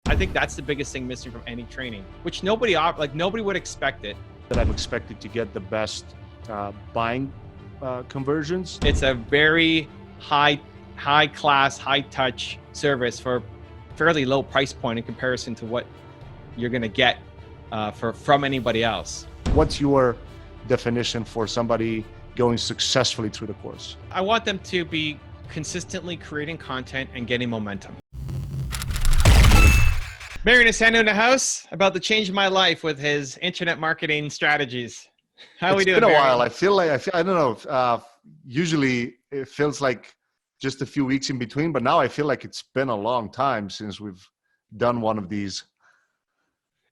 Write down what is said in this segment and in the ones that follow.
I think that's the biggest thing missing from any training, which nobody would expect it. That I'm expected to get the best buying conversions. It's a very high class, high touch service for fairly low price point in comparison to what you're going to get from anybody else. What's your definition for somebody going successfully through the course? I want them to be consistently creating content and getting momentum. Marian Esanu in the house, about to change my life with his internet marketing strategies. How are we doing? It's been a Marian? while. I don't know. Usually it feels like just a few weeks in between, but now I feel like it's been a long time since we've done one of these.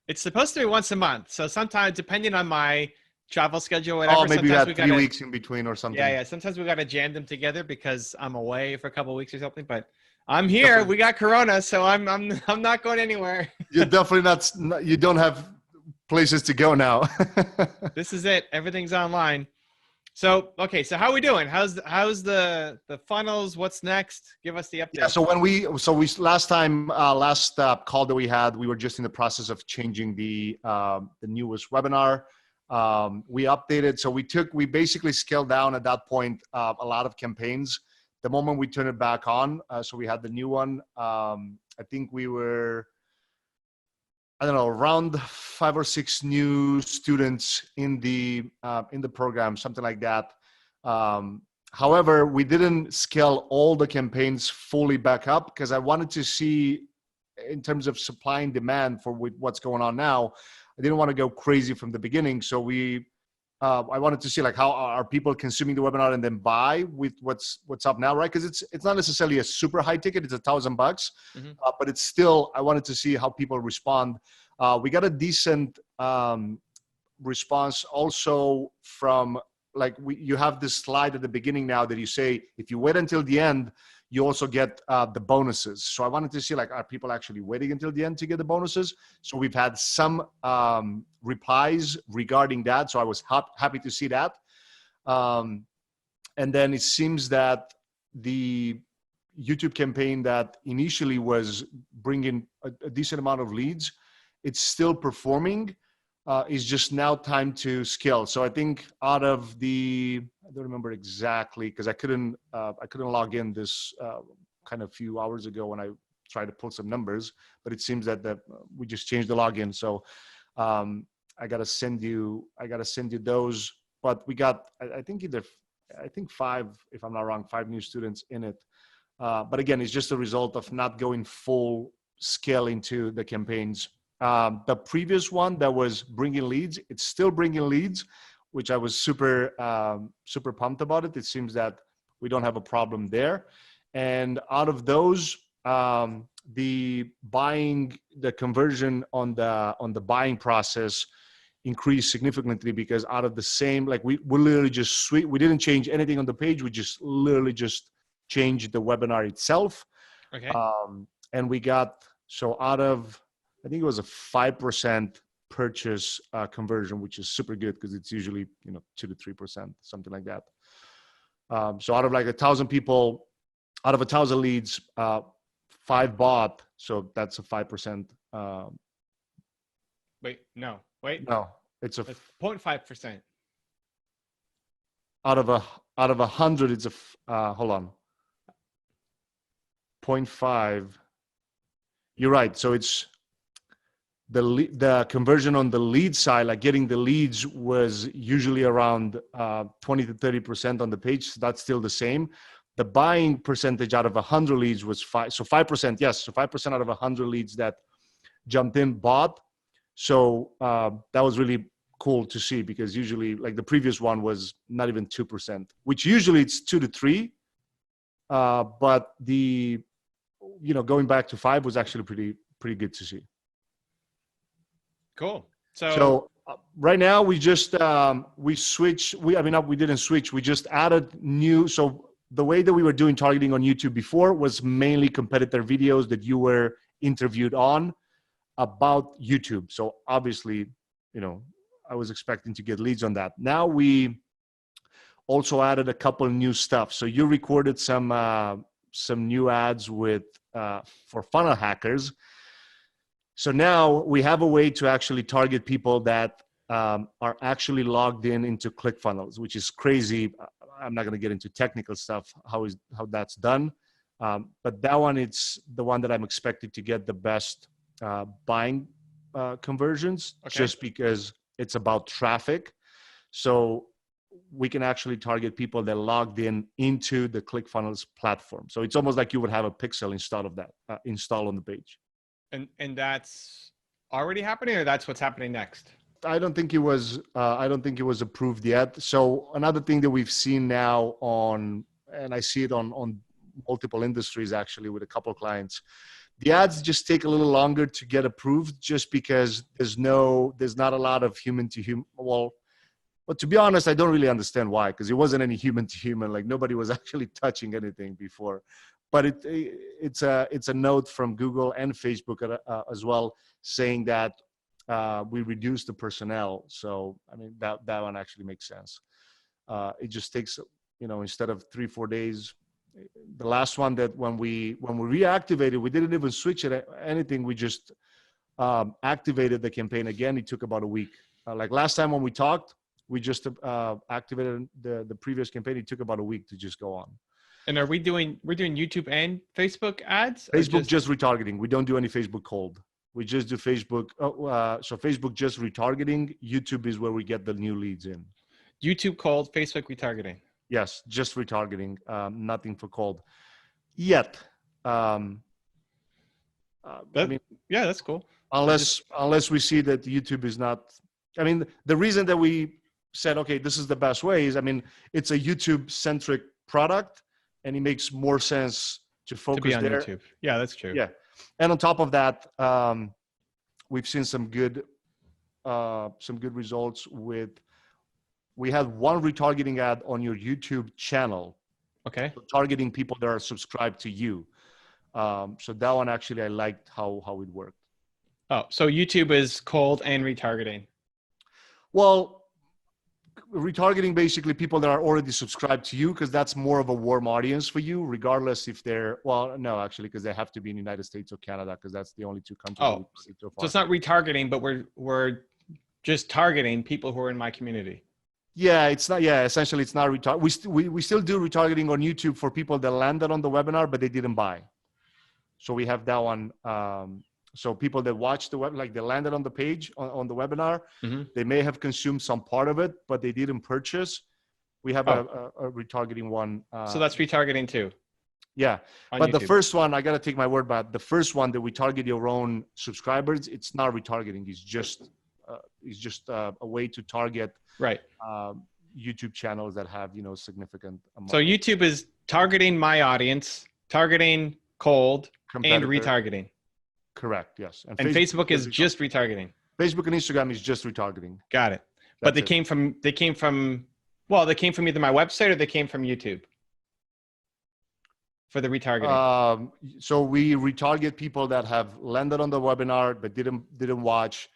It's supposed to be once a month. So sometimes, depending on my travel schedule, whatever. Oh, maybe we had 3 weeks in between or something. Yeah. Sometimes we got to jam them together because I'm away for a couple of weeks or something. But I'm here. Definitely. We got Corona, so I'm not going anywhere. You're definitely not. You don't have places to go now. This is it. Everything's online. So okay. So how are we doing? How's the funnels? What's next? Give us the update. Yeah. So we last call that we had, we were just in the process of changing the newest webinar. We updated. So we basically scaled down at that point a lot of campaigns. The moment we turned it back on, so we had the new one. I think we were, I don't know, around 5 or 6 new students in the program, something like that. However, we didn't scale all the campaigns fully back up because I wanted to see, in terms of supply and demand for what's going on now, I didn't want to go crazy from the beginning. So I wanted to see like how are people consuming the webinar and then buy with what's up now, right? Because it's not necessarily a super high ticket; it's $1,000, but it's still. I wanted to see how people respond. We got a decent response also from you have this slide at the beginning now that you say if you wait until the end, you also get the bonuses. So I wanted to see are people actually waiting until the end to get the bonuses? So we've had some replies regarding that. So I was happy to see that. And then it seems that the YouTube campaign that initially was bringing a decent amount of leads, it's still performing. It's just now time to scale. So I think out of I don't remember exactly because I couldn't log in this kind of few hours ago when I tried to pull some numbers, but it seems that we just changed the login. So I gotta send you those. But we got I think 5, if I'm not wrong, 5 new students in it. But again, it's just a result of not going full scale into the campaigns. The previous one that was bringing leads, it's still bringing leads, which I was super pumped about it. It seems that we don't have a problem there. And out of those, the conversion on the buying process increased significantly because out of the same, we literally just we didn't change anything on the page. We just literally just changed the webinar itself. Okay. And we got, so out of, I think it was a 5% purchase conversion, which is super good because it's usually 2 to 3%, something like that. So out of 1,000 people, out of 1,000 leads, 5 bought. So that's a 5%. No, it's 0.5%. Out of 100, it's hold on, 0.5. You're right. So it's the conversion on the lead side, getting the leads, was usually around 20 to 30% on the page. So that's still the same. The buying percentage out of 100 leads was 5. So 5%, yes. So 5% out of 100 leads that jumped in bought. So that was really cool to see because usually the previous one was not even 2%, which usually it's 2 to 3. But going back to 5 was actually pretty good to see. Cool. So right now we just we didn't switch. We just added new. So the way that we were doing targeting on YouTube before was mainly competitor videos that you were interviewed on about YouTube. So obviously, I was expecting to get leads on that. Now we also added a couple of new stuff. So you recorded some new ads for funnel hackers. So now we have a way to actually target people that are actually logged in into ClickFunnels, which is crazy. I'm not going to get into technical stuff, how that's done. But that one, it's the one that I'm expected to get the best buying conversions, just because it's about traffic. So we can actually target people that logged in into the ClickFunnels platform. So it's almost like you would have a pixel installed of that install on the page. And that's already happening, or that's what's happening next? I don't think it was approved yet. So another thing that we've seen now and I see it on multiple industries actually with a couple of clients, the ads just take a little longer to get approved just because there's not a lot of human to human. But to be honest, I don't really understand why, because it wasn't any human to human. Like nobody was actually touching anything before. But it's a note from Google and Facebook as well, saying that we reduced the personnel. So I mean that one actually makes sense. It just takes, instead of 3-4 days. The last one that when we reactivated, we didn't even switch it anything. We just activated the campaign again. It took about a week. Like last time when we talked, we just activated the previous campaign. It took about a week to just go on. And we're doing YouTube and Facebook ads? Facebook just retargeting. We don't do any Facebook cold. We just do Facebook. So Facebook just retargeting. YouTube is where we get the new leads in. YouTube cold, Facebook retargeting. Yes, just retargeting. Nothing for cold yet. I mean, yeah, that's cool. Unless we see that YouTube is not. I mean, the reason that we said, okay, this is the best way is, I mean, it's a YouTube centric product, and it makes more sense to focus be on there. YouTube. Yeah, that's true. Yeah, and on top of that, we've seen some good results with. We had one retargeting ad on your YouTube channel. Okay. Targeting people that are subscribed to you. So that one actually, I liked how it worked. Oh, so YouTube is cold and retargeting. Well, retargeting basically people that are already subscribed to you, because that's more of a warm audience for you, regardless if they're, well, no, actually, because they have to be in the United States or Canada, because that's the only two countries. Oh, so it's not retargeting, but we're just targeting people who are in my community. Yeah, it's not. Yeah, essentially, it's not retargeting. We still do retargeting on YouTube for people that landed on the webinar, but they didn't buy. So we have that one. So people that watched the web, like they landed on the page on the webinar, they may have consumed some part of it, but they didn't purchase. We have a retargeting one. So that's retargeting too. Yeah, but YouTube. The first one, I gotta take my word back. The first one that we target your own subscribers, it's not retargeting. It's just a way to target YouTube channels that have significant amount. So YouTube is targeting my audience, targeting cold, and retargeting. Correct. Yes. And Facebook is just retargeting. Facebook and Instagram is just retargeting. Got it. But they came from either my website or they came from YouTube for the retargeting. So we retarget people that have landed on the webinar but didn't watch.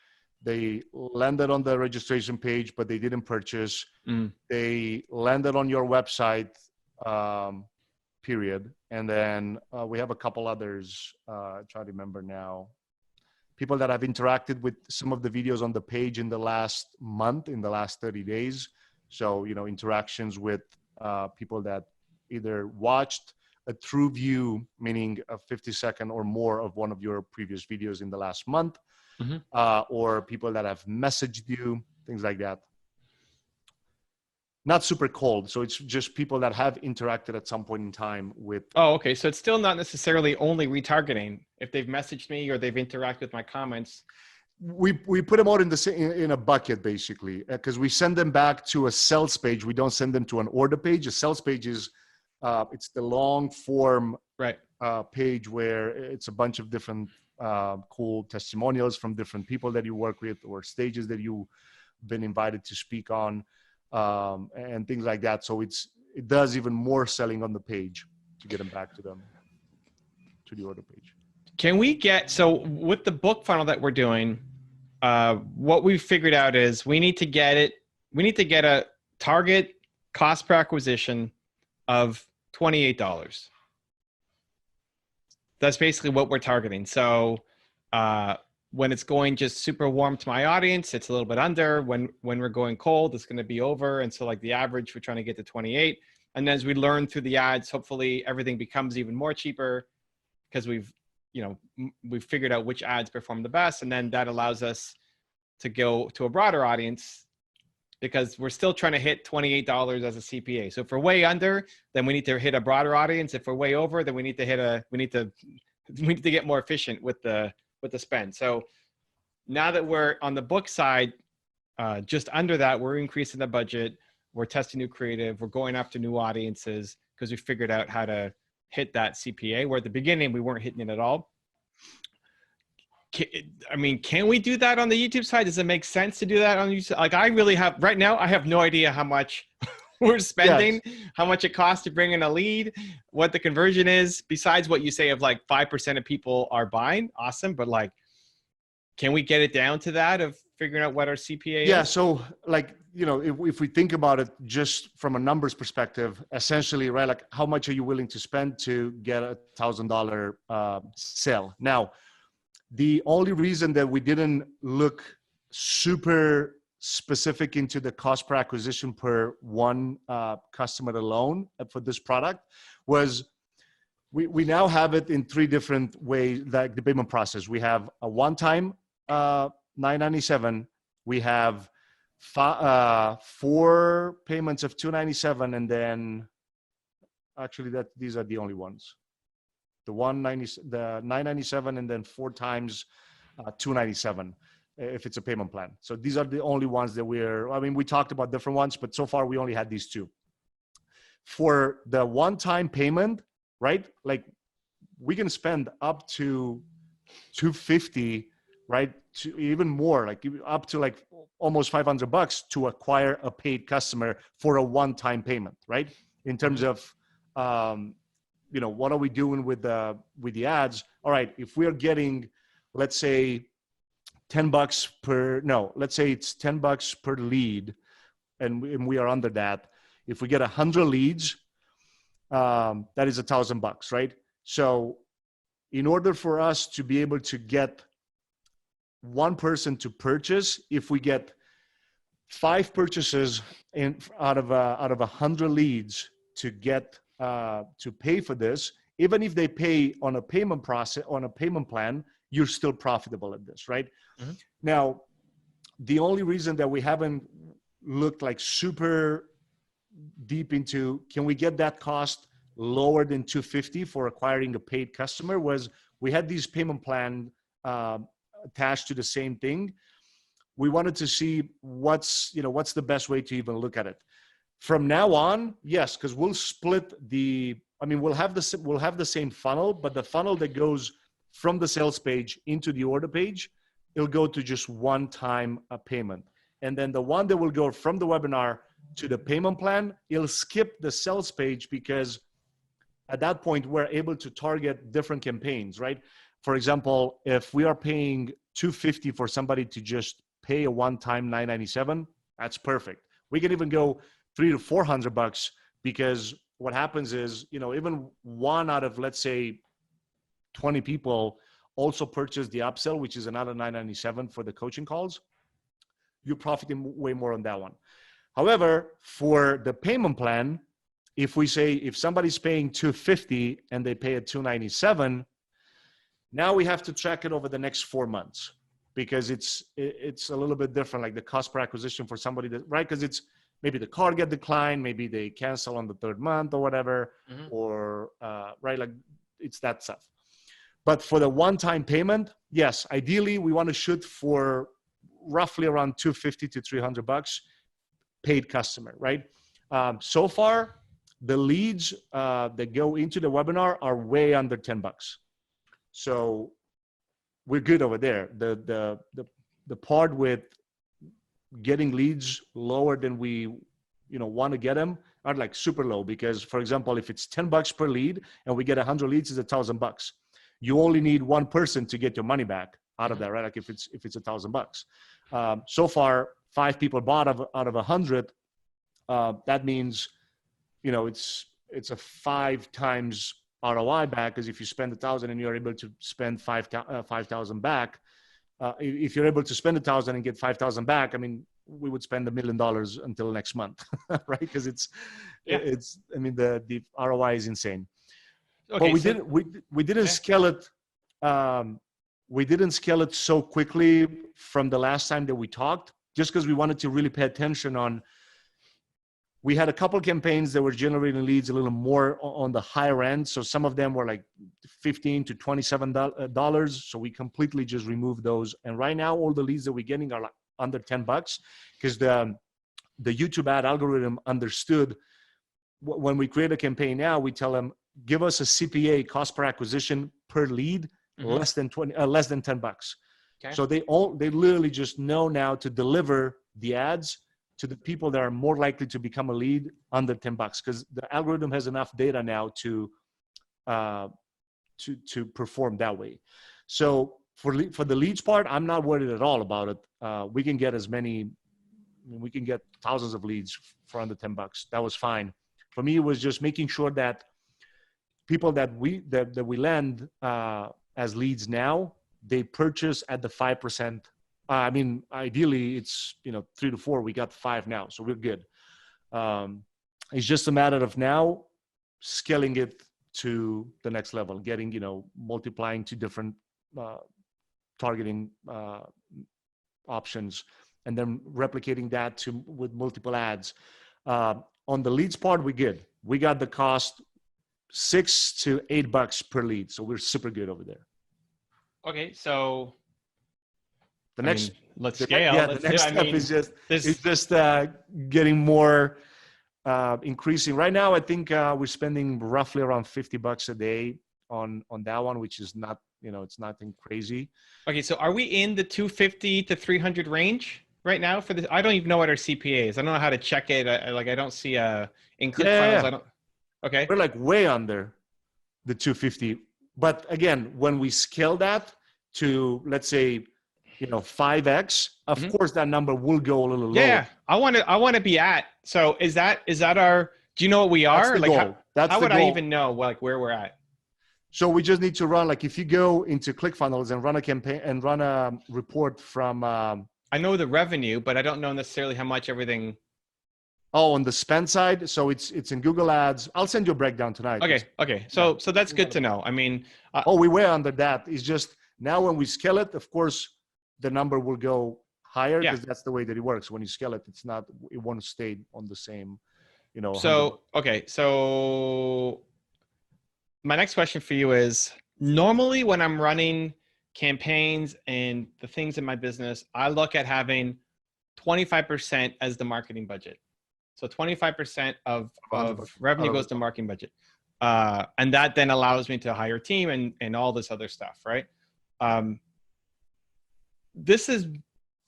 They landed on the registration page, but they didn't purchase. They landed on your website, period. And then we have a couple others. Try to remember now. People that have interacted with some of the videos on the page in the last month, in the last 30 days. So, interactions with people that either watched a true view, meaning a 50-second or more of one of your previous videos in the last month. Or people that have messaged you, things like that. Not super cold. So it's just people that have interacted at some point in time with. Oh, okay. So it's still not necessarily only retargeting. If they've messaged me or they've interacted with my comments. We put them out in a bucket, basically, because we send them back to a sales page. We don't send them to an order page. A sales page is, it's the long form page where it's a bunch of different cool testimonials from different people that you work with or stages that you've been invited to speak on, and things like that. So it does even more selling on the page to get them back to the order page. Can we so with the book funnel that we're doing, what we've figured out is we need to get a target cost per acquisition of $28. That's basically what we're targeting. So when it's going just super warm to my audience, it's a little bit under. When we're going cold, it's going to be over. And so like the average, we're trying to get to 28. And as we learn through the ads, hopefully everything becomes even more cheaper because we've figured out which ads perform the best. And then that allows us to go to a broader audience because we're still trying to hit $28 as a CPA. So if we're way under, then we need to hit a broader audience. If we're way over, then we need to get more efficient with the spend. So now that we're on the book side, just under that, we're increasing the budget. We're testing new creative. We're going after new audiences because we figured out how to hit that CPA, where at the beginning we weren't hitting it at all. Can we do that on the YouTube side? Does it make sense to do that on YouTube? Like right now, I have no idea how much we're spending, how much it costs to bring in a lead, what the conversion is, besides what you say of like 5% of people are buying. Awesome. But like, can we get it down to that of figuring out what our CPA is? Yeah. So like, if we think about it just from a numbers perspective, essentially, right? Like how much are you willing to spend to get $1,000 sale? Now, the only reason that we didn't look super specific into the cost per acquisition per one customer alone for this product was we now have it in three different ways, like the payment process. We have a one-time $997. We have 4 payments of $297, and then actually these are the only ones. The $997, and then 4 times $297 if it's a payment plan. So these are the only ones that we talked about different ones, but so far we only had these 2. For the one-time payment, right? Like we can spend up to $250, right? To even more, like up to like almost $500 to acquire a paid customer for a one-time payment, right? In terms of, what are we doing with the ads? All right, if we're getting, let's say let's say it's $10 per lead, and we are under that. If we get 100 leads, that is $1,000, right? So in order for us to be able to get one person to purchase, if we get 5 purchases out of 100 leads to get to pay for this, even if they pay on a payment plan, you're still profitable at this, right? Mm-hmm. Now, the only reason that we haven't looked like super deep into can we get that cost lower than $250 for acquiring a paid customer was we had these payment plan attached to the same thing. We wanted to see what's the best way to even look at it. From now on, yes, because we'll split we'll have the same funnel, but the funnel that goes from the sales page into the order page, it'll go to just one time a payment. And then the one that will go from the webinar to the payment plan, it'll skip the sales page because at that point, we're able to target different campaigns, right? For example, if we are paying $250 for somebody to just pay a one-time $997, that's perfect. We can even go $300 to $400 because what happens is, even one out of, let's say, 20 people also purchase the upsell, which is another $997 for the coaching calls. You're profiting way more on that one. However, for the payment plan, if somebody's paying $250 and they pay a $297, now we have to track it over the next 4 months because it's a little bit different, like the cost per acquisition for somebody right? Because it's maybe the card get declined, maybe they cancel on the 3rd month or whatever, mm-hmm. or right, like it's that stuff. But for the one-time payment, yes, ideally we want to shoot for roughly around $250 to $300 paid customer, right? So far, the leads that go into the webinar are way under $10. So we're good over there. The part with getting leads lower than we want to get them are like super low because, for example, if it's $10 per lead and we get 100 leads, it's $1,000. You only need one person to get your money back out of that, right? Like if it's $1,000. So far, 5 people bought out of 100. That means, it's a 5 times ROI back, because if you spend 1,000 and you're able to spend 5,000 back, if you're able to spend 1,000 and get 5,000 back, I mean, we would spend $1 million until next month, right? Because I mean, the ROI is insane. Okay, but we didn't scale it. We didn't scale it so quickly from the last time that we talked, just because we wanted to really pay attention on. We had a couple campaigns that were generating leads a little more on the higher end. So some of them were like $15 to $27. So we completely just removed those. And right now, all the leads that we're getting are like under $10, because the YouTube ad algorithm understood when we create a campaign now, we tell them, give us a CPA, cost per acquisition, per lead, less than $10. Okay. So they literally just know now to deliver the ads to the people that are more likely to become a lead under $10, because the algorithm has enough data now to perform that way. So for the leads part, I'm not worried at all about it. We can get we can get thousands of leads for under $10. That was fine. For me, it was just making sure that people that we land as leads now, they purchase at the 5%. I mean, ideally it's 3 to 4. We got 5 now, so we're good. It's just a matter of now scaling it to the next level, getting multiplying to different targeting options, and then replicating that with multiple ads. On the leads part, we're good. We got the cost $6 to $8 per lead, so we're super good over there. Okay, so let's scale. Yeah, the next step is just getting more, increasing. Right now, I think we're spending roughly around $50 a day on that one, which is not, it's nothing crazy. Okay, so are we in the 250 to 300 range right now for this? I don't even know what our CPA is. I don't know how to check it. I don't see in ClickFunnels. I don't. Okay, we're like way under the 250. But again, when we scale that to, let's say, 5x, of course that number will go a little lower. Yeah, I want to be at. So is that our? Do you know what we are? That's the goal. How would I even know where we're at? So we just need to run, if you go into ClickFunnels and run a campaign and run a report from. I know the revenue, but I don't know necessarily how much everything. Oh, on the spend side, so it's in Google Ads. I'll send you a breakdown tonight. Okay. So that's good to know. I mean, we were under that. It's just now when we scale it, of course, the number will go higher, because that's the way that it works. When you scale it, it won't stay on the same, So 100. So my next question for you is: normally when I'm running campaigns and the things in my business, I look at having 25% as the marketing budget. So 25% of revenue goes to marketing budget. And that then allows me to hire a team and all this other stuff, right? This is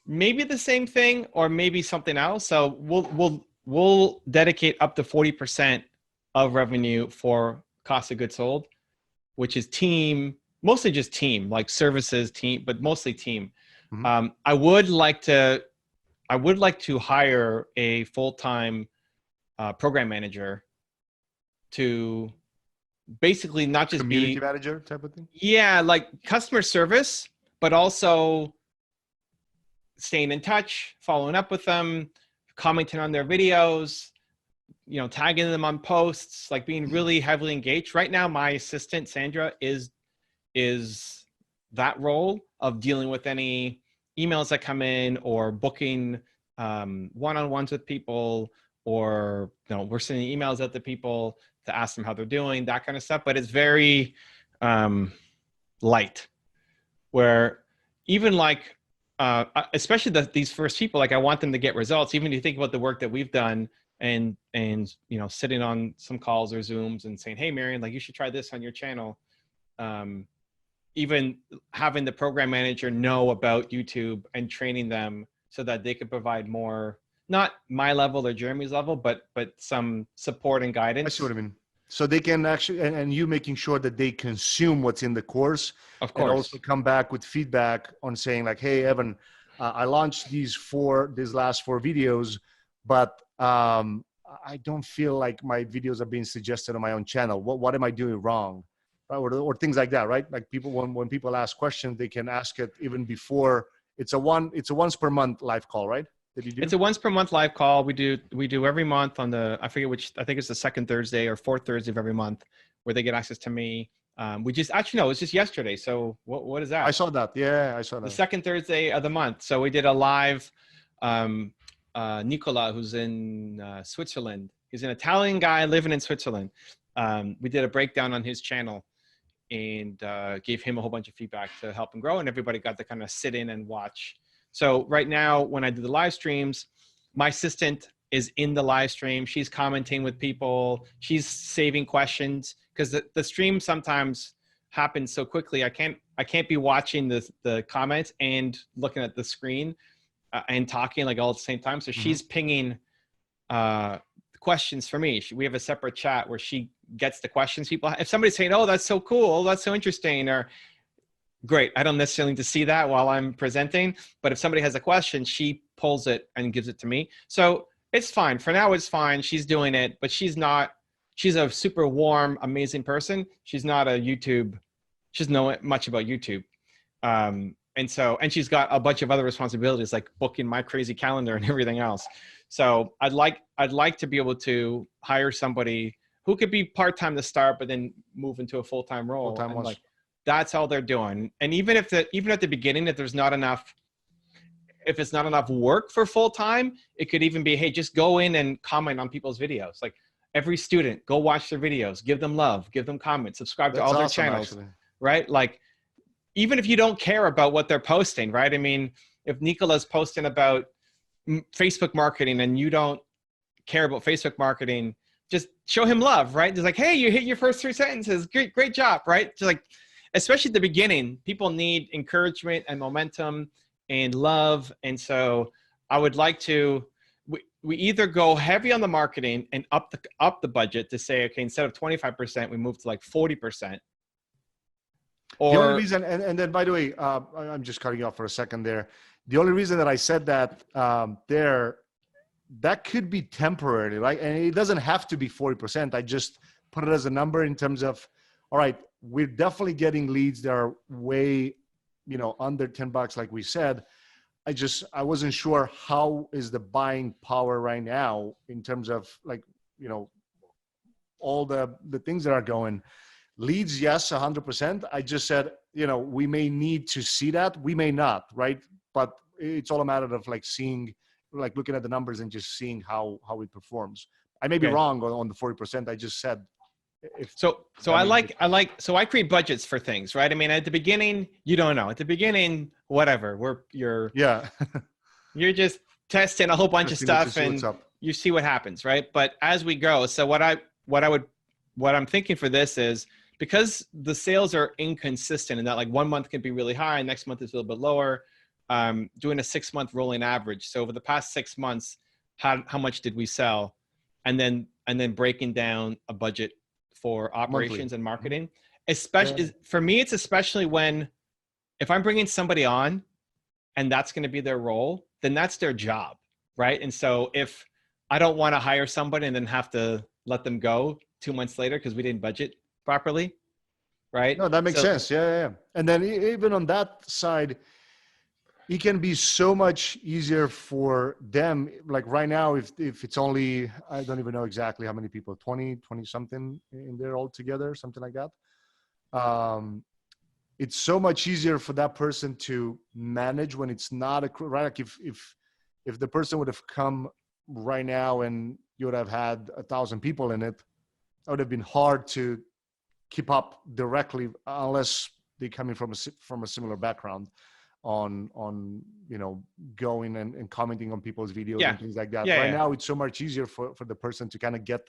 maybe the same thing or maybe something else. So we'll dedicate up to 40% of revenue for cost of goods sold, which is team, mostly just team, like services team, but mostly team. I would like to hire a full-time program manager to basically not just community manager type of thing. Yeah, like customer service, but also staying in touch, following up with them, commenting on their videos, tagging them on posts, like being really heavily engaged. Right now, my assistant Sandra is that role of dealing with any emails that come in or booking one-on-ones with people, or we're sending emails out to people to ask them how they're doing, that kind of stuff. But it's very light, where even especially these first people, I want them to get results. Even if you think about the work that we've done and sitting on some calls or Zooms and saying, hey, Marian, you should try this on your channel. Even having the program manager know about YouTube and training them so that they could provide more, not my level or Jeremy's level, but some support and guidance. I see what I mean. So they can actually, and you making sure that they consume what's in the course. Of course. And also come back with feedback on saying hey, Evan, I launched these last 4 videos, but I don't feel like my videos are being suggested on my own channel. What am I doing wrong? or things like that, right? Like people, when people ask questions, they can ask it even before. It's a once per month live call, right? That you do? It's a once per month live call. We do every month on I forget which, I think it's the second Thursday or fourth Thursday of every month, where they get access to me. We just, actually, no, it's just yesterday. So what is that? I saw that. Yeah, I saw that. The second Thursday of the month. So we did a live, Nicola, who's in Switzerland. He's an Italian guy living in Switzerland. We did a breakdown on his channel and gave him a whole bunch of feedback to help him grow. And everybody got to kind of sit in and watch. So right now, when I do the live streams, my assistant is in the live stream. She's commenting with people. She's saving questions, because the stream sometimes happens so quickly. I can't be watching the comments and looking at the screen and talking like all at the same time. So she's pinging questions for me. We have a separate chat where she gets the questions people have. If somebody's saying, "Oh, that's so cool, that's so interesting," or great, I don't necessarily need to see that while I'm presenting, but if somebody has a question, she pulls it and gives it to me. So it's fine. For now, it's fine. She's doing it, but she's a super warm, amazing person. She's not a YouTube. She doesn't know much about YouTube. And she's got a bunch of other responsibilities, like booking my crazy calendar and everything else. So I'd like to be able to hire somebody who could be part-time to start, but then move into a full-time role. Like, that's all they're doing. And even at the beginning, if it's not enough work for full-time, it could even be, hey, just go in and comment on people's videos. Like, every student, go watch their videos, give them love, give them comments, subscribe to all their channels, actually. Right? Like, even if you don't care about what they're posting, right? I mean, if Nicola's posting about Facebook marketing and you don't care about Facebook marketing, just show him love, right? Just like, hey, you hit your first 3 sentences. Great job, right? Just like, especially at the beginning, people need encouragement and momentum and love. And so I would like to, we either go heavy on the marketing and up the budget to say, okay, instead of 25%, we move to like 40%. Or, the only reason, and then by the way, I'm just cutting you off for a second there. The only reason that I said that that could be temporary, right? And it doesn't have to be 40%. I just put it as a number in terms of, all right, we're definitely getting leads that are way, under $10, like we said. I wasn't sure how is the buying power right now in terms of, like, all the things that are going. Leads, yes, 100%. I just said, we may need to see that. We may not, right? But it's all a matter of like seeing, like looking at the numbers and just seeing how it performs. I may be wrong on the 40%. I just said. So I create budgets for things, right? I mean, at the beginning, you don't know. At the beginning, whatever, you're just testing a whole bunch of stuff and you see what happens, right? But as we go, so what I'm thinking for this is, because the sales are inconsistent and that like 1 month can be really high, next month is a little bit lower, doing a 6-month rolling average. So over the past 6 months, how much did we sell? And then breaking down a budget for operations and marketing. Especially for me, it's especially if I'm bringing somebody on and that's going to be their role, then that's their job, right? And so if I don't want to hire somebody and then have to let them go 2 months later because we didn't budget properly, right? No, that makes sense. Yeah. And then even on that side, it can be so much easier for them. Like right now, if it's only, I don't even know exactly how many people, 20 something in there all together, something like that. It's so much easier for that person to manage when it's not right. Like if the person would have come right now and you would have had 1,000 people in it, that would have been hard to keep up directly unless they're coming from a similar background on going and commenting on people's videos and things like that. Right now, it's so much easier for the person to kind of get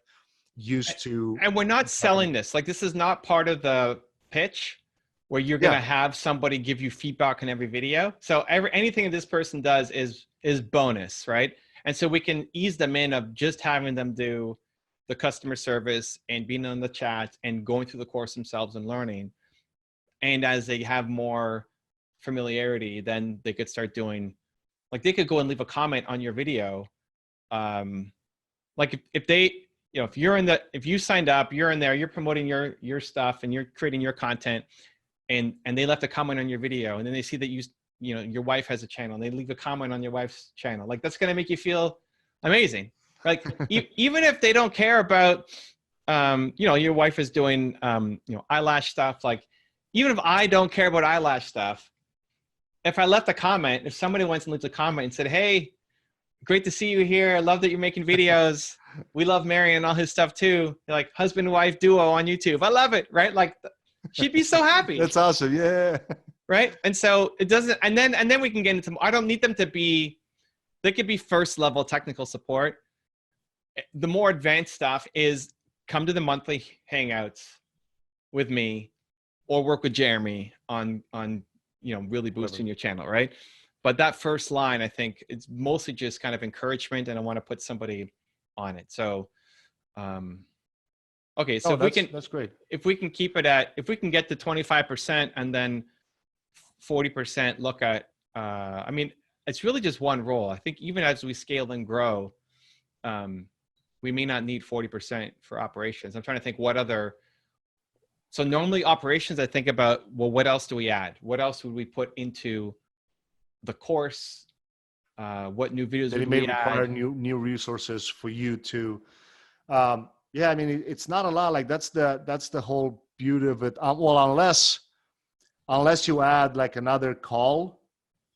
used to. And we're not selling this. Like, this is not part of the pitch where you're going to have somebody give you feedback on every video. So anything that this person does is bonus, right? And so we can ease them in of just having them do the customer service and being on the chat and going through the course themselves and learning. And as they have more familiarity, then they could start doing, like, they could go and leave a comment on your video. Like if you know, if you signed up, you're in there, you're promoting your stuff and you're creating your content, and they left a comment on your video, and then they see that you know, your wife has a channel and they leave a comment on your wife's channel, like that's going to make you feel amazing. Like even if they don't care about, you know, your wife is doing, you know, eyelash stuff. Like even if I don't care about eyelash stuff, if I left a comment, if somebody went and left a comment and said, hey, great to see you here. I love that you're making videos. We love Marian and all his stuff too. You're like husband and wife duo on YouTube. I love it. Right. Like she'd be so happy. That's awesome. Yeah. Right. And so it doesn't, and then we can get into, I don't need them to be, they could be first level technical support. The more advanced stuff is come to the monthly hangouts with me or work with Jeremy on, you know, really boosting your channel. Right. But that first line, I think it's mostly just kind of encouragement, and I want to put somebody on it. So, okay. So that's great. If we can keep it at, if we can get to 25% and then 40% look at, I mean, it's really just one role. I think even as we scale and grow, we may not need 40% for operations. I'm trying to think what other, so normally operations, I think about, well, what else do we add? What else would we put into the course? What new videos would may we require add? new resources for you to, yeah, I mean, it's not a lot. Like that's the whole beauty of it. Well, unless you add like another call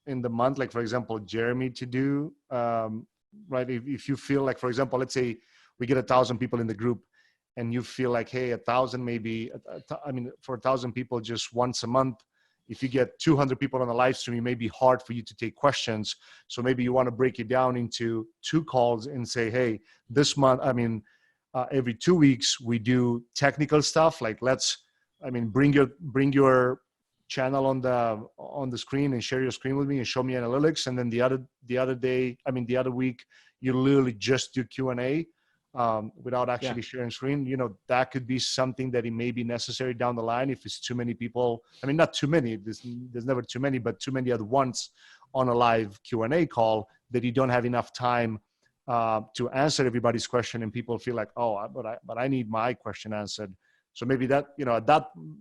in the month, like for example, Jeremy to do, right? If you feel like, for example, let's say we get 1,000 people in the group and you feel like, hey, 1,000, maybe, I mean, for 1,000 people, just once a month, if you get 200 people on a live stream, it may be hard for you to take questions. So maybe you want to break it down into 2 calls and say, hey, this month, I mean, every 2 weeks we do technical stuff. Like bring your channel on the screen and share your screen with me and show me analytics. And then the other week, you literally just do Q&A without actually sharing screen. You know, that could be something that it may be necessary down the line if it's too many people. I mean, not too many, there's never too many, but too many at once on a live Q&A call that you don't have enough time to answer everybody's question, and people feel like, oh, but I need my question answered. So maybe that, you know,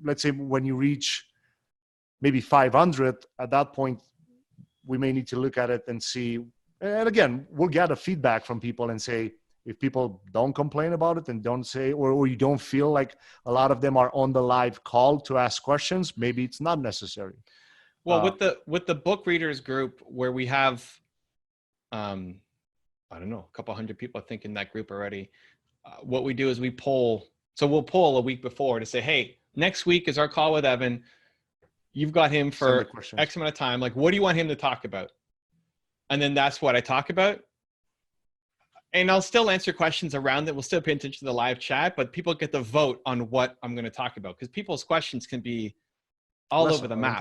let's say when you reach maybe 500, at that point, we may need to look at it and see. And again, we'll gather feedback from people and say, if people don't complain about it and don't say, or you don't feel like a lot of them are on the live call to ask questions, maybe it's not necessary. Well, with the book readers group where we have, I don't know, a couple hundred people, I think, in that group already. What we do is we poll. So we'll poll a week before to say, hey, next week is our call with Evan. You've got him for X amount of time. Like, what do you want him to talk about? And then that's what I talk about. And I'll still answer questions around it. We'll still pay attention to the live chat, but people get to vote on what I'm going to talk about, because people's questions can be all over the map.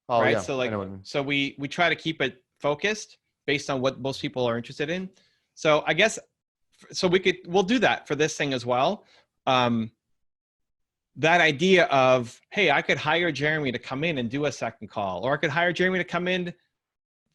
Right. Yeah, so like, so we try to keep it focused based on what most people are interested in. So I guess, so we'll do that for this thing as well. That idea of, hey, I could hire Jeremy to come in and do a second call, or I could hire Jeremy to come in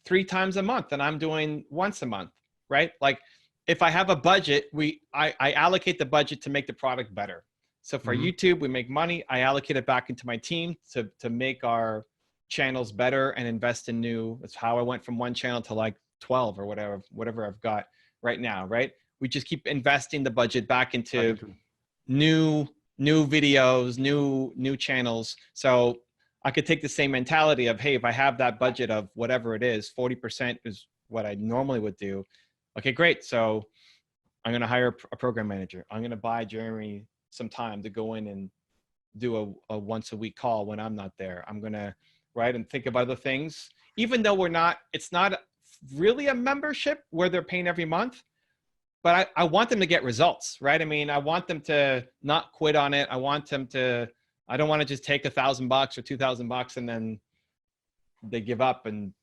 3 times a month and I'm doing once a month, right? Like if I have a budget, I allocate the budget to make the product better. So for YouTube, we make money. I allocate it back into my team to make our channels better and invest in new. That's how I went from 1 channel to like 12 or whatever I've got right now, right? We just keep investing the budget back into new videos, new channels. So I could take the same mentality of, hey, if I have that budget of whatever it is, 40% is what I normally would do. Okay, great. So I'm going to hire a program manager. I'm going to buy Jeremy some time to go in and do a once a week call when I'm not there. I'm going to write and think about other things, even though it's not really a membership where they're paying every month, but I want them to get results, right? I mean, I want them to not quit on it. I don't want to just take $1,000 or $2,000 and then they give up and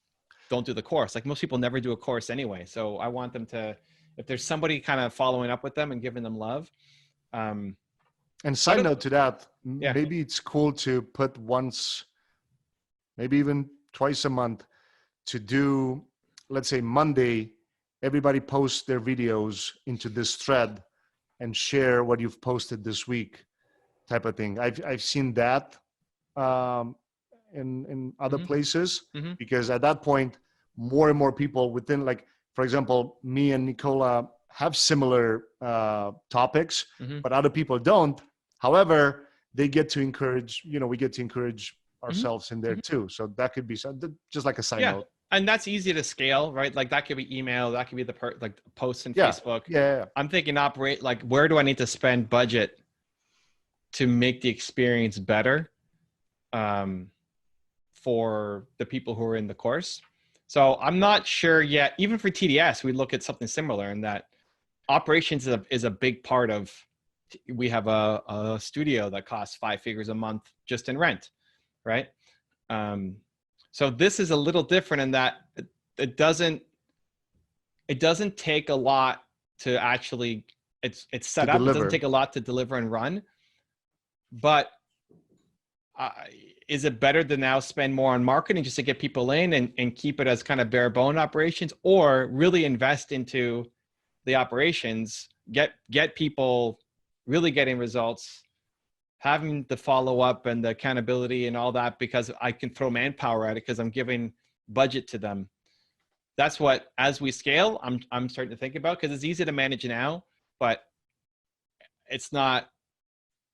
don't do the course. Like most people never do a course anyway. So I want them to, if there's somebody kind of following up with them and giving them love. And side note to that, maybe it's cool to put once, maybe even twice a month to do, let's say Monday, everybody posts their videos into this thread, and share what you've posted this week type of thing. I've seen that in other places, because at that point, more and more people within, like, for example, me and Nicola have similar topics, but other people don't. However, they get to encourage, we get to encourage ourselves in there too. So that could be just like a side note. And that's easy to scale, right? Like that could be email, that could be the like posts in Yeah. Facebook. Yeah. I'm thinking like, where do I need to spend budget to make the experience better for the people who are in the course? So I'm not sure yet. Even for TDS, we look at something similar in that operations is a big part of. We have a studio that costs 5 figures a month just in rent, right? So this is a little different in that it doesn't take a lot to actually it's set up. It doesn't take a lot to deliver and run. But is it better to now spend more on marketing just to get people in and keep it as kind of bare bone operations, or really invest into the operations, get people really getting results, having the follow-up and the accountability and all that, because I can throw manpower at it because I'm giving budget to them. That's what, as we scale, I'm starting to think about, because it's easy to manage now, but it's not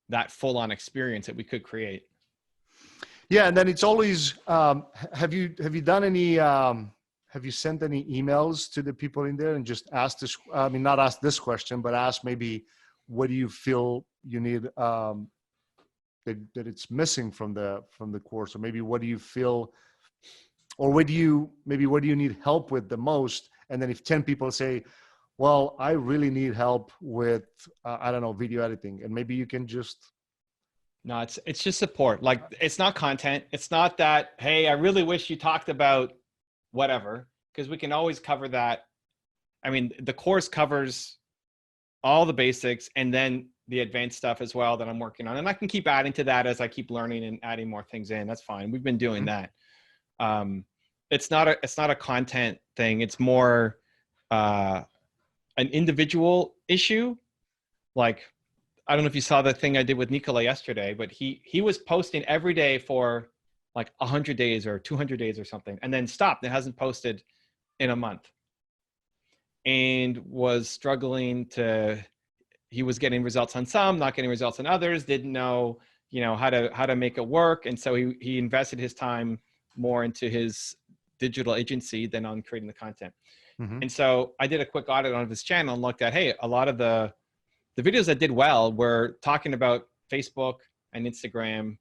that full-on experience that we could create. Yeah, and then it's always, have you done any, have you sent any emails to the people in there and just asked this, not ask this question, but ask maybe, what do you feel you need, that it's missing from the course? Or maybe what do you feel, or what do you need help with the most? And then if 10 people say, well, I really need help with, I don't know, video editing, and maybe you can just. No, it's just support. Like, it's not content. It's not that, hey, I really wish you talked about whatever, because we can always cover that. I mean, the course covers all the basics and then the advanced stuff as well that I'm working on. And I can keep adding to that as I keep learning and adding more things in. That's fine. We've been doing that. It's not a content thing. It's more an individual issue. Like, I don't know if you saw the thing I did with Nicola yesterday, but he was posting every day for like 100 days or 200 days or something, and then stopped. It hasn't posted in a month, and was struggling he was getting results on some, not getting results on others, didn't know, how to make it work. And so he invested his time more into his digital agency than on creating the content. And so I did a quick audit on his channel and looked at, hey, a lot of the videos that did well were talking about Facebook and Instagram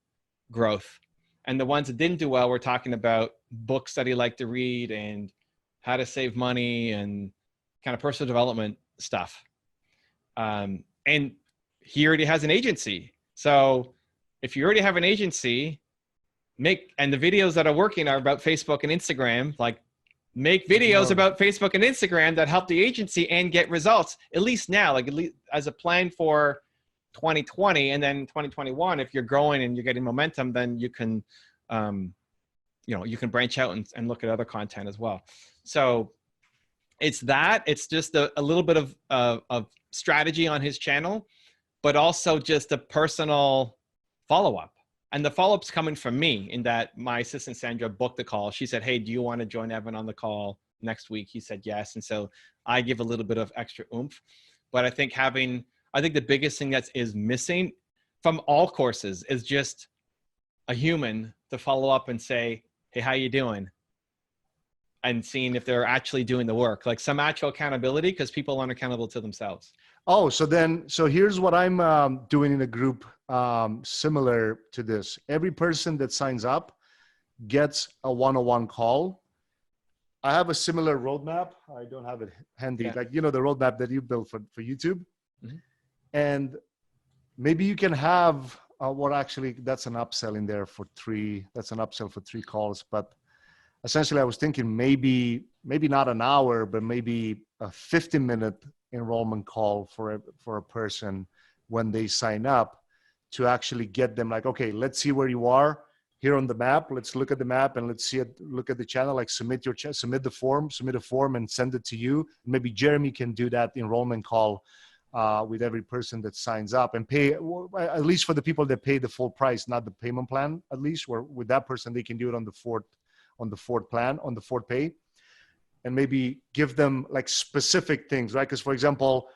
growth. And the ones that didn't do well were talking about books that he liked to read and how to save money and kind of personal development stuff. And he already has an agency. So if you already have an agency, and the videos that are working are about Facebook and Instagram, like, make videos about Facebook and Instagram that help the agency and get results, at least now, like, at least as a plan for 2020. And then 2021, if you're growing and you're getting momentum, then you can, you can branch out and look at other content as well. So it's just a little bit of strategy on his channel, but also just a personal follow-up. And the follow-up's coming from me, in that my assistant Sandra booked the call. She said, hey, do you want to join Evan on the call next week? He said yes. And so I give a little bit of extra oomph. But I think the biggest thing that is missing from all courses is just a human to follow up and say, hey, how you doing? And seeing if they're actually doing the work, like some actual accountability, because people aren't accountable to themselves. Oh, so here's what I'm doing in a group similar to this. Every person that signs up gets a one-on-one call. I have a similar roadmap. I don't have it handy, like, the roadmap that you built for YouTube. And maybe you can have that's an upsell in there for 3. That's an upsell for 3 calls. But essentially, I was thinking maybe not an hour, but maybe a 50-minute enrollment call for a person when they sign up, to actually get them like, okay, let's see where you are here on the map. Let's look at the map and let's look at the channel, like submit a form and send it to you. Maybe Jeremy can do that enrollment call with every person that signs up, and pay, at least for the people that pay the full price, not the payment plan, at least, where with that person, they can do it on the fourth plan, on the fourth pay, and maybe give them like specific things, right? Because for example,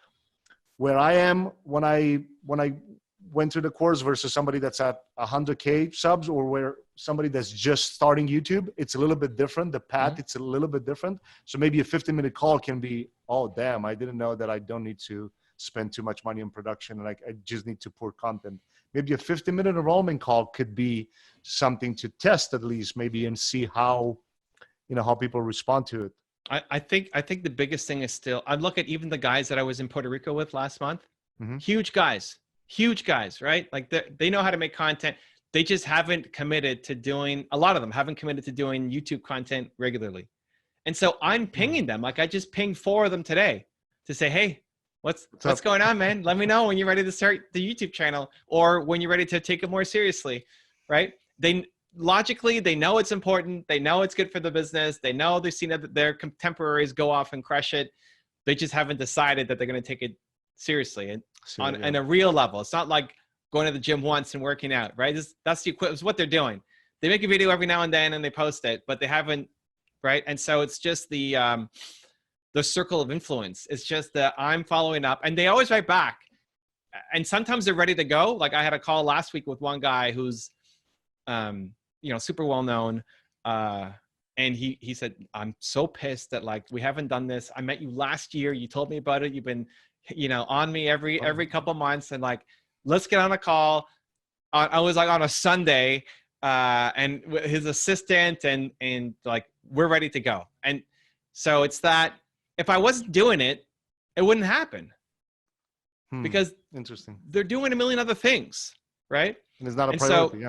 where I am when I went through the course versus somebody that's at 100K subs, or where somebody that's just starting YouTube, it's a little bit different. The path, it's a little bit different. So maybe a 15-minute call can be, oh, damn, I didn't know that I don't need to spend too much money on production, and like I just need to pour content. Maybe a 15-minute enrollment call could be something to test at least, maybe, and see how, how people respond to it. I think the biggest thing is still, I look at even the guys that I was in Puerto Rico with last month, huge guys, right? Like they know how to make content. They just haven't committed to doing, a lot of them haven't committed to doing YouTube content regularly. And so I'm pinging them. Like I just pinged 4 of them today to say, hey, what's going on, man? Let me know when you're ready to start the YouTube channel, or when you're ready to take it more seriously, right? Logically, they know it's important. They know it's good for the business. They know they've seen their contemporaries go off and crush it. They just haven't decided that they're going to take it seriously and on a real level. It's not like going to the gym once and working out, right? That's what they're doing. They make a video every now and then and they post it, but they haven't, right? And so it's just the circle of influence. It's just that I'm following up, and they always write back. And sometimes they're ready to go. Like I had a call last week with one guy who's, super well known. And he said, I'm so pissed that like, we haven't done this. I met you last year. You told me about it. You've been, on me every couple months, and like, let's get on a call. I was like on a Sunday, and his assistant and like, we're ready to go. And so it's that if I wasn't doing it, it wouldn't happen, because interesting, they're doing a million other things. Right. And it's not a priority.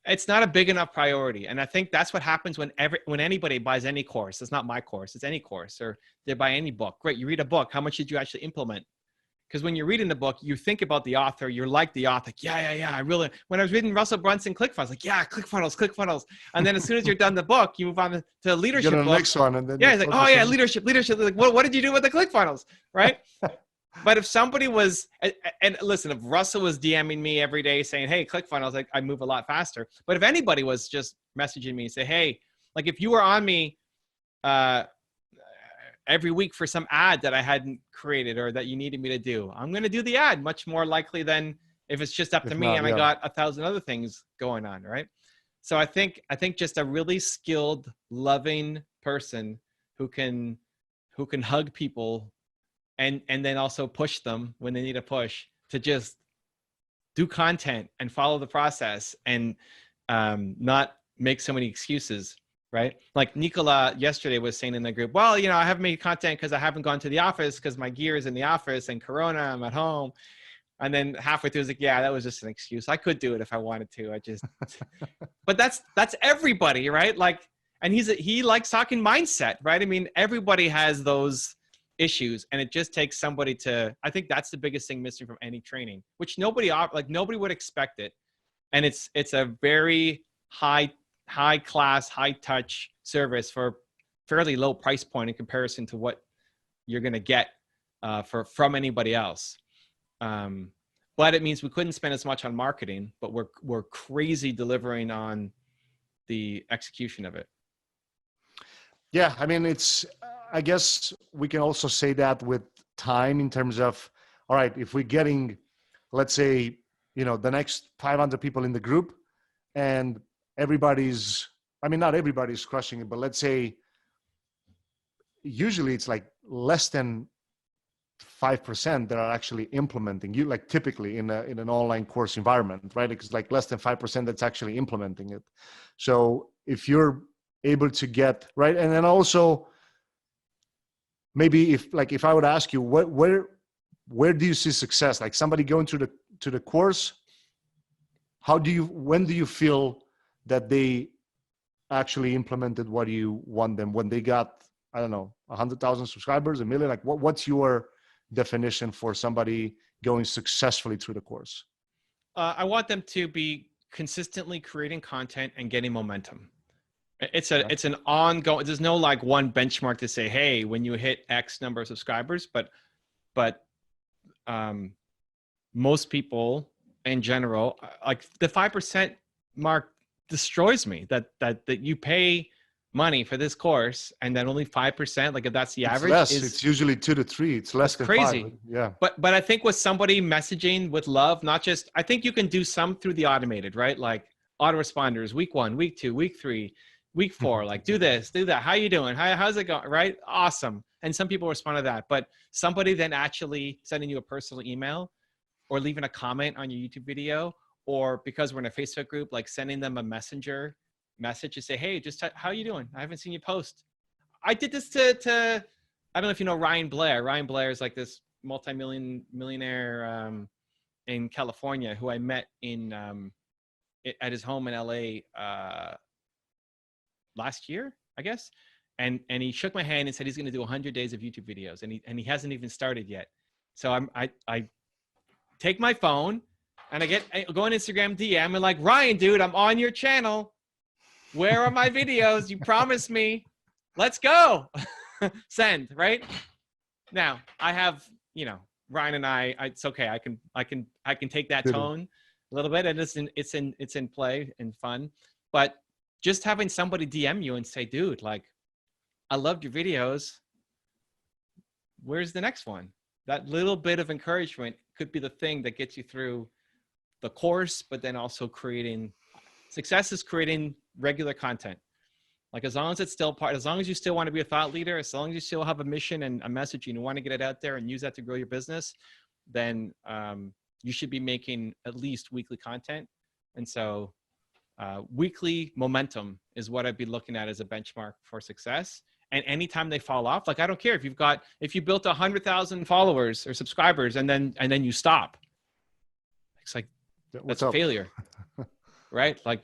It's not a big enough priority. And I think that's what happens when anybody buys any course. It's not my course, it's any course, or they buy any book. Great. You read a book. How much did you actually implement? Because when you're reading the book, you think about the author, you're like the author. Yeah. I really, when I was reading Russell Brunson ClickFunnels, like, yeah, ClickFunnels. And then as soon as you're done the book, you move on to leadership. Get on the next one. And then it's like, oh yeah, leadership. Like, what did you do with the ClickFunnels? Right. But if somebody was, and listen, if Russell was DMing me every day saying, hey, ClickFunnels, like I move a lot faster. But if anybody was just messaging me and say, hey, like if you were on me every week for some ad that I hadn't created or that you needed me to do, I'm going to do the ad much more likely than if it's just up to me and I got 1,000 other things going on. Right. So I think just a really skilled, loving person who can hug people and then also push them when they need a push, to just do content and follow the process and not make so many excuses, right? Like Nicola yesterday was saying in the group, well, I haven't made content because I haven't gone to the office because my gear is in the office and Corona, I'm at home. And then halfway through, I was like, yeah, that was just an excuse. I could do it if I wanted to. But that's everybody, right? Like, and he likes talking mindset, right? I mean, everybody has those issues, and it just takes somebody to, I think that's the biggest thing missing from any training, which nobody would expect it. And it's a very high class, high touch service for fairly low price point in comparison to what you're going to get from anybody else. But it means we couldn't spend as much on marketing, but we're crazy delivering on the execution of it. Yeah. I mean, I guess we can also say that with time, in terms of, all right, if we're getting, let's say, the next 500 people in the group, and not everybody's crushing it, but let's say usually it's like less than 5% that are actually implementing you, like typically in an online course environment, right? It's like less than 5% that's actually implementing it. So if you're able to get, right. And then also, maybe if I would ask you, where do you see success? Like somebody going to the course, when do you feel that they actually implemented what you want them? When they got, I don't know, 100,000 subscribers, 1 million? Like what's your definition for somebody going successfully through the course? I want them to be consistently creating content and getting momentum. It's an ongoing, there's no like one benchmark to say, hey, when you hit X number of subscribers, but most people in general, like the 5% mark destroys me, that you pay money for this course and then only 5%, like if that's the average, less. It's usually 2 to 3. It's less than crazy. 5. Yeah. But I think with somebody messaging with love, not just, I think you can do some through the automated, right? Like autoresponders, week 1, week 2, week 3, week 4, like do this, do that. How you doing? How's it going? Right? Awesome. And some people respond to that, but somebody then actually sending you a personal email or leaving a comment on your YouTube video, or because we're in a Facebook group, like sending them a messenger message to say, hey, just how you doing? I haven't seen you post. I did this to I don't know if you know Ryan Blair. Ryan Blair is like this millionaire in California who I met in at his home in LA last year, I guess. And he shook my hand and said he's going to do 100 days of YouTube videos, and he hasn't even started yet. So I take my phone and I go on Instagram DM and like, Ryan, dude, I'm on your channel. Where are my videos? You promised me. Let's go. Send, right? Now I have, Ryan and I it's okay. I can take that tone a little bit, and it's in play and fun. But just having somebody DM you and say, dude, like, I loved your videos. Where's the next one? That little bit of encouragement could be the thing that gets you through the course, but then also success is creating regular content. Like as long as it's still as long as you still want to be a thought leader, as long as you still have a mission and a message and you want to get it out there and use that to grow your business, then you should be making at least weekly content. And so weekly momentum is what I'd be looking at as a benchmark for success. And anytime they fall off, like I don't care if you built 100,000 followers or subscribers and then you stop, it's like, that's a failure, right? Like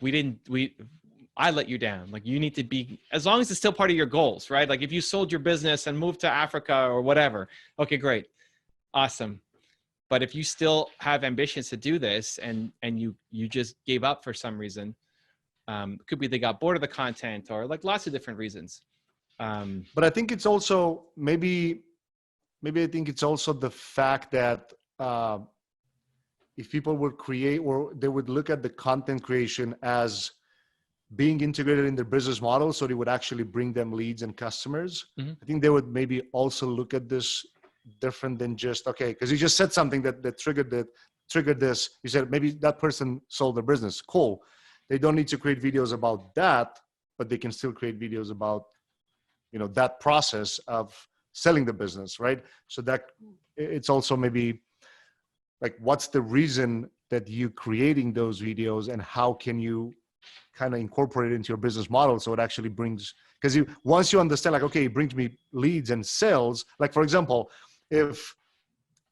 I let you down. Like you need to be, as long as it's still part of your goals, right? Like if you sold your business and moved to Africa or whatever, okay, great. Awesome. But if you still have ambitions to do this and you just gave up for some reason, could be they got bored of the content or like lots of different reasons. But I think it's also maybe I think it's also the fact that if people would create, or they would look at the content creation as being integrated in their business model, so they would actually bring them leads and customers. Mm-hmm. I think they would maybe also look at this different than just, okay, because you just said something that triggered this. You said maybe that person sold their business. Cool. They don't need to create videos about that, but they can still create videos about, that process of selling the business, right? So that it's also maybe like, what's the reason that you creating those videos, and how can you kind of incorporate it into your business model so it actually brings, because once you understand, like, okay, it brings me leads and sales. Like for example, if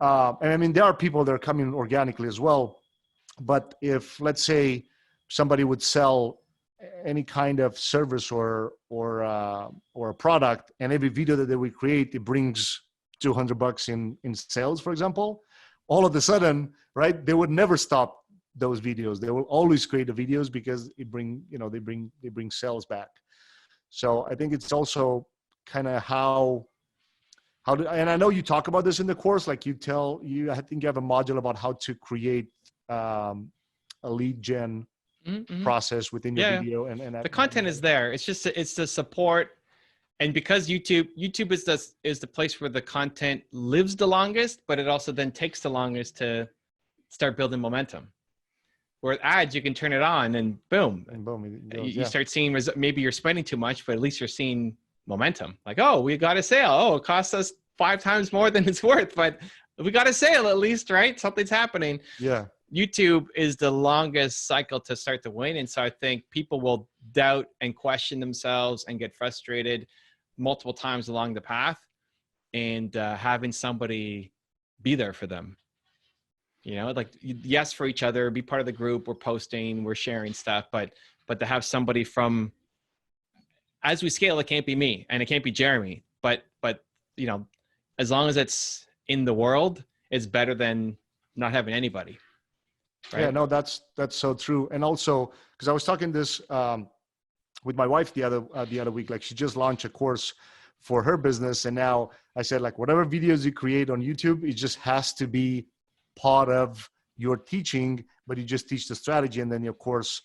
and I mean there are people that are coming organically as well, but if let's say somebody would sell any kind of service or a product, and every video that they would create, it brings $200 in sales, for example, all of a sudden, right, they would never stop those videos. They will always create the videos because they bring sales back. So I think it's also kind of how and I know you talk about this in the course, like I think you have a module about how to create a lead gen process within your video, and the content is there. It's just it's the support, and because YouTube is the place where the content lives the longest, but it also then takes the longest to start building momentum. Where ads, you can turn it on and boom, you start seeing, maybe you're spending too much, but at least you're seeing momentum. Like, oh, we got a sale. Oh, it costs us 5 times more than it's worth, but we got a sale at least, right? Something's happening. Yeah. YouTube is the longest cycle to start to win. And so I think people will doubt and question themselves and get frustrated multiple times along the path, and having somebody be there for them. Like, yes, for each other, be part of the group. We're posting, we're sharing stuff, but to have somebody as we scale, it can't be me and it can't be Jeremy, but as long as it's in the world, it's better than not having anybody. Right? Yeah, no, that's so true. And also, because I was talking this with my wife the other week, like she just launched a course for her business. And now I said, like, whatever videos you create on YouTube, it just has to be part of your teaching, but you just teach the strategy, and then your course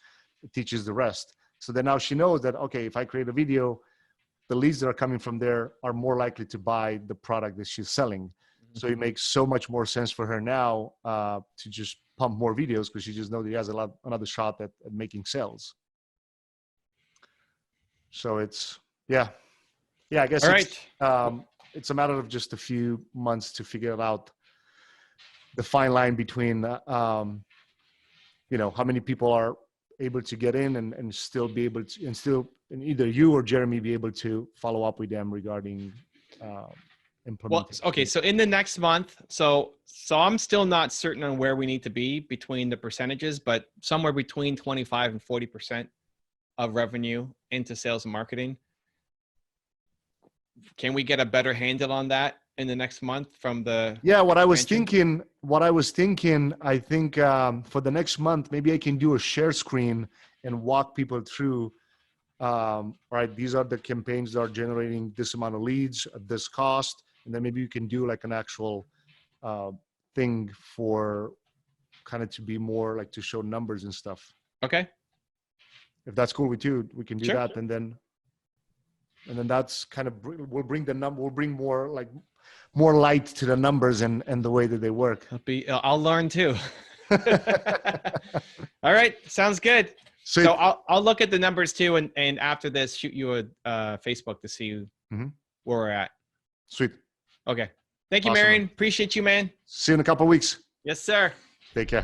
teaches the rest. So then now she knows that, okay, if I create a video, the leads that are coming from there are more likely to buy the product that she's selling. So it makes so much more sense for her now to just pump more videos, because she just knows that he has another shot at making sales. So it's, yeah, I guess All it's, it's a matter of just a few months to figure out the fine line between, how many people are able to get in and still be able to, and either you or Jeremy be able to follow up with them regarding implementation. Well, okay, so in the next month, so I'm still not certain on where we need to be between the percentages, but somewhere between 25 and 40% of revenue into sales and marketing. Can we get a better handle on that in the next month from the? Yeah, what I was thinking, I think for the next month, maybe I can do a share screen and walk people through, right, these are the campaigns that are generating this amount of leads at this cost. And then maybe you can do like an actual thing for kind of to be more like to show numbers and stuff. Okay. If that's cool with you, we can do Sure. that. And then that's kind of, we'll bring more light to the numbers and the way that they work. I'll learn too. All right. Sounds good. So I'll look at the numbers too. And after this, shoot you a Facebook to see where we're at. Sweet. Okay. Thank you, Awesome, Marian. man. Appreciate you, man. See you in a couple of weeks. Yes, sir. Take care.